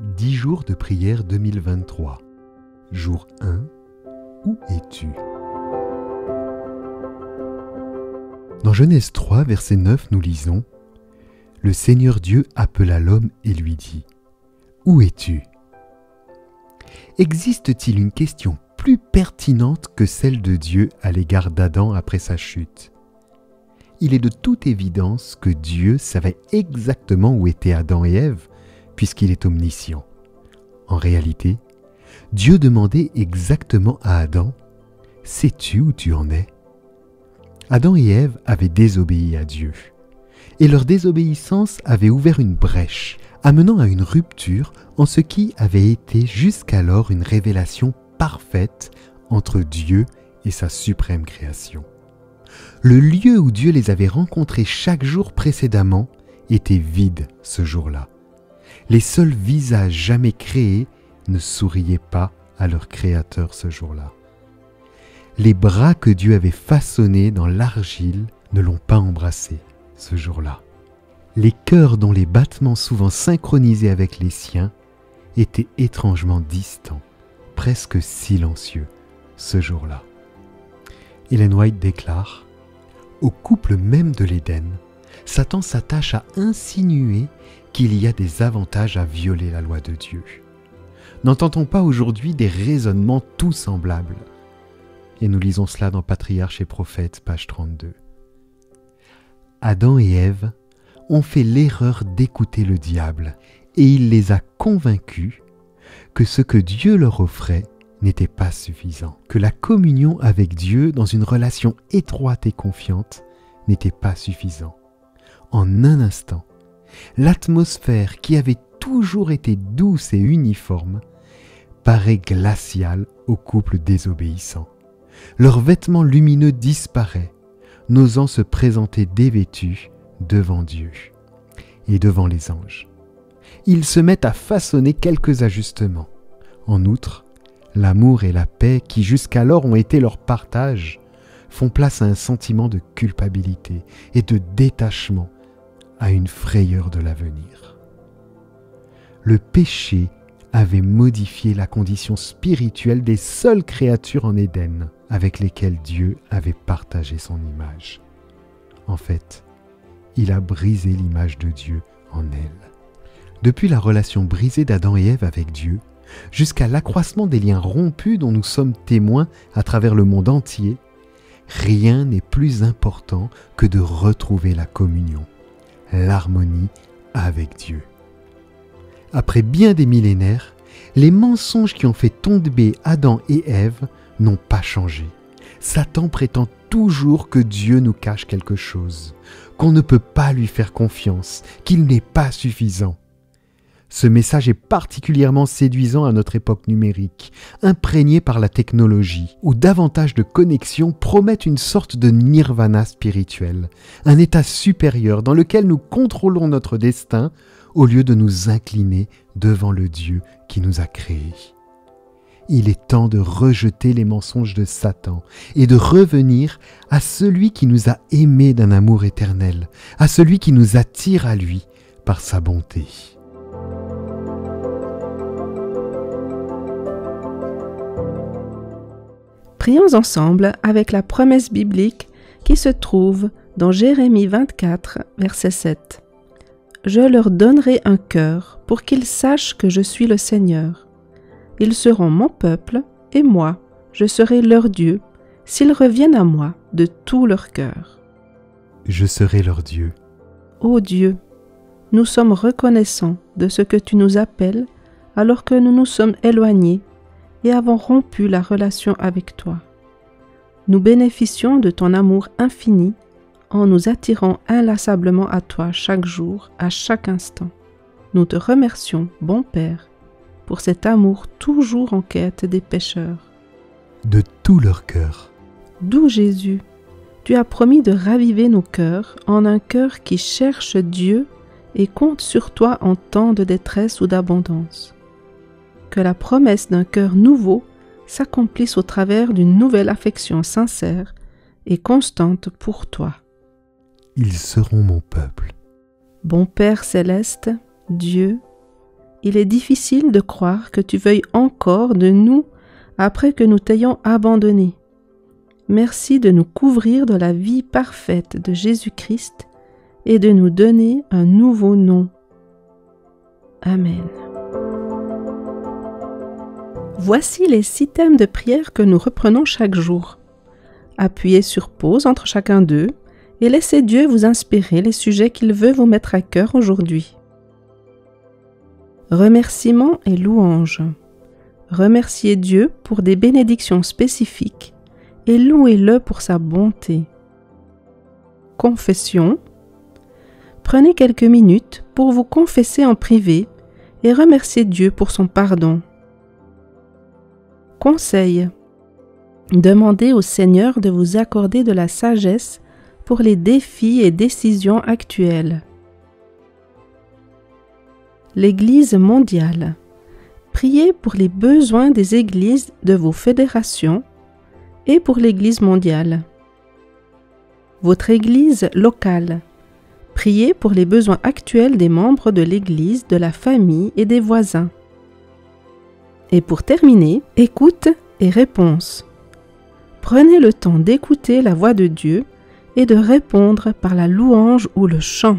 10 jours de prière 2023. Jour 1. Où es-tu? Dans Genèse 3, verset 9, nous lisons « Le Seigneur Dieu appela l'homme et lui dit « Où es-tu » Existe-t-il une question plus pertinente que celle de Dieu à l'égard d'Adam après sa chute? Il est de toute évidence que Dieu savait exactement où étaient Adam et Ève, puisqu'il est omniscient. En réalité, Dieu demandait exactement à Adam « Sais-tu où tu en es ?» Adam et Ève avaient désobéi à Dieu, et leur désobéissance avait ouvert une brèche, amenant à une rupture en ce qui avait été jusqu'alors une révélation parfaite entre Dieu et sa suprême création. Le lieu où Dieu les avait rencontrés chaque jour précédemment était vide ce jour-là. Les seuls visages jamais créés ne souriaient pas à leur Créateur ce jour-là. Les bras que Dieu avait façonnés dans l'argile ne l'ont pas embrassé ce jour-là. Les cœurs dont les battements souvent synchronisés avec les siens étaient étrangement distants, presque silencieux ce jour-là. Ellen White déclare « Au couple même de l'Éden, Satan s'attache à insinuer qu'il y a des avantages à violer la loi de Dieu. N'entend-on pas aujourd'hui des raisonnements tout semblables ?» Et nous lisons cela dans Patriarches et Prophètes, page 32. Adam et Ève ont fait l'erreur d'écouter le diable et il les a convaincus que ce que Dieu leur offrait n'était pas suffisant, que la communion avec Dieu dans une relation étroite et confiante n'était pas suffisant. En un instant, l'atmosphère qui avait toujours été douce et uniforme paraît glaciale au couple désobéissant. Leur vêtement lumineux disparaît, n'osant se présenter dévêtus devant Dieu et devant les anges. Ils se mettent à façonner quelques ajustements. En outre, l'amour et la paix qui jusqu'alors ont été leur partage font place à un sentiment de culpabilité et de détachement, à une frayeur de l'avenir. Le péché avait modifié la condition spirituelle des seules créatures en Éden avec lesquelles Dieu avait partagé son image. En fait, il a brisé l'image de Dieu en elle. Depuis la relation brisée d'Adam et Ève avec Dieu, jusqu'à l'accroissement des liens rompus dont nous sommes témoins à travers le monde entier, rien n'est plus important que de retrouver la communion, l'harmonie avec Dieu. Après bien des millénaires, les mensonges qui ont fait tomber Adam et Ève n'ont pas changé. Satan prétend toujours que Dieu nous cache quelque chose, qu'on ne peut pas lui faire confiance, qu'il n'est pas suffisant. Ce message est particulièrement séduisant à notre époque numérique, imprégnée par la technologie, où davantage de connexions promettent une sorte de nirvana spirituel, un état supérieur dans lequel nous contrôlons notre destin au lieu de nous incliner devant le Dieu qui nous a créés. Il est temps de rejeter les mensonges de Satan et de revenir à celui qui nous a aimés d'un amour éternel, à celui qui nous attire à lui par sa bonté. Prions ensemble avec la promesse biblique qui se trouve dans Jérémie 24, verset 7. « Je leur donnerai un cœur pour qu'ils sachent que je suis le Seigneur. Ils seront mon peuple et moi, je serai leur Dieu, s'ils reviennent à moi de tout leur cœur. » Je serai leur Dieu. Ô Dieu, nous sommes reconnaissants de ce que tu nous appelles alors que nous nous sommes éloignés et avons rompu la relation avec toi. Nous bénéficions de ton amour infini en nous attirant inlassablement à toi chaque jour, à chaque instant. Nous te remercions, bon Père, pour cet amour toujours en quête des pécheurs. De tout leur cœur. Doux Jésus, tu as promis de raviver nos cœurs en un cœur qui cherche Dieu et compte sur toi en temps de détresse ou d'abondance. Que la promesse d'un cœur nouveau s'accomplisse au travers d'une nouvelle affection sincère et constante pour toi. Ils seront mon peuple. Bon Père céleste, Dieu, il est difficile de croire que tu veuilles encore de nous après que nous t'ayons abandonnés. Merci de nous couvrir de la vie parfaite de Jésus-Christ et de nous donner un nouveau nom. Amen. Voici les 6 thèmes de prière que nous reprenons chaque jour. Appuyez sur pause entre chacun d'eux et laissez Dieu vous inspirer les sujets qu'il veut vous mettre à cœur aujourd'hui. Remerciements et louanges. Remerciez Dieu pour des bénédictions spécifiques et louez-le pour sa bonté. Confession. Prenez quelques minutes pour vous confesser en privé et remercier Dieu pour son pardon. Conseil. Demandez au Seigneur de vous accorder de la sagesse pour les défis et décisions actuelles. L'Église mondiale. Priez pour les besoins des églises de vos fédérations et pour l'Église mondiale. Votre Église locale. Priez pour les besoins actuels des membres de l'Église, de la famille et des voisins. Et pour terminer, écoute et réponse. Prenez le temps d'écouter la voix de Dieu et de répondre par la louange ou le chant.